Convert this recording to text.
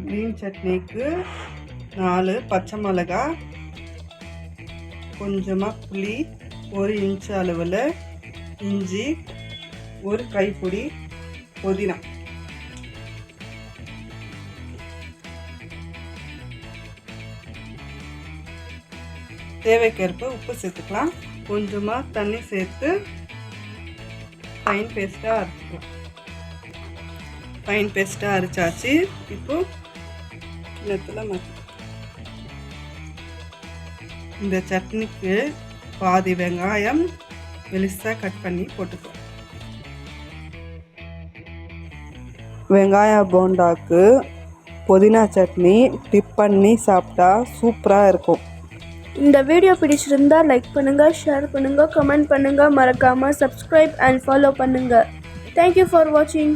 Green சட்னிக்கு 4 பச்சை மிளகாய், கொஞ்சமாக புளி, 1 இன்ச் அளவில் இஞ்சி, 1 கைப்பிடி புதினா. தேவைக்கேற்ப உப்பு சேர்த்துக்கலாம். கொஞ்சமாக தண்ணி சேர்த்து ஃபைன் பேஸ்ட்டாக அரைச்சிக்கலாம். ஃபைன் பேஸ்ட்டாக அரைச்சாச்சு. இப்போது கிண்ணத்தில் மாற்றி இந்த சட்னிக்கு பாதி வெங்காயம் மெலிசாக கட் பண்ணி போட்டுக்கலாம். வெங்காய போண்டாக்கு புதினா சட்னி டிப் பண்ணி சாப்பிட்டா சூப்பராக இருக்கும். இந்த வீடியோ பிடிச்சிருந்தா லைக் பண்ணுங்கள், ஷேர் பண்ணுங்கள், கமெண்ட் பண்ணுங்கள், மறக்காமல் சப்ஸ்கிரைப் அண்ட் ஃபாலோ பண்ணுங்கள். தேங்க்யூ ஃபார் வாட்சிங்.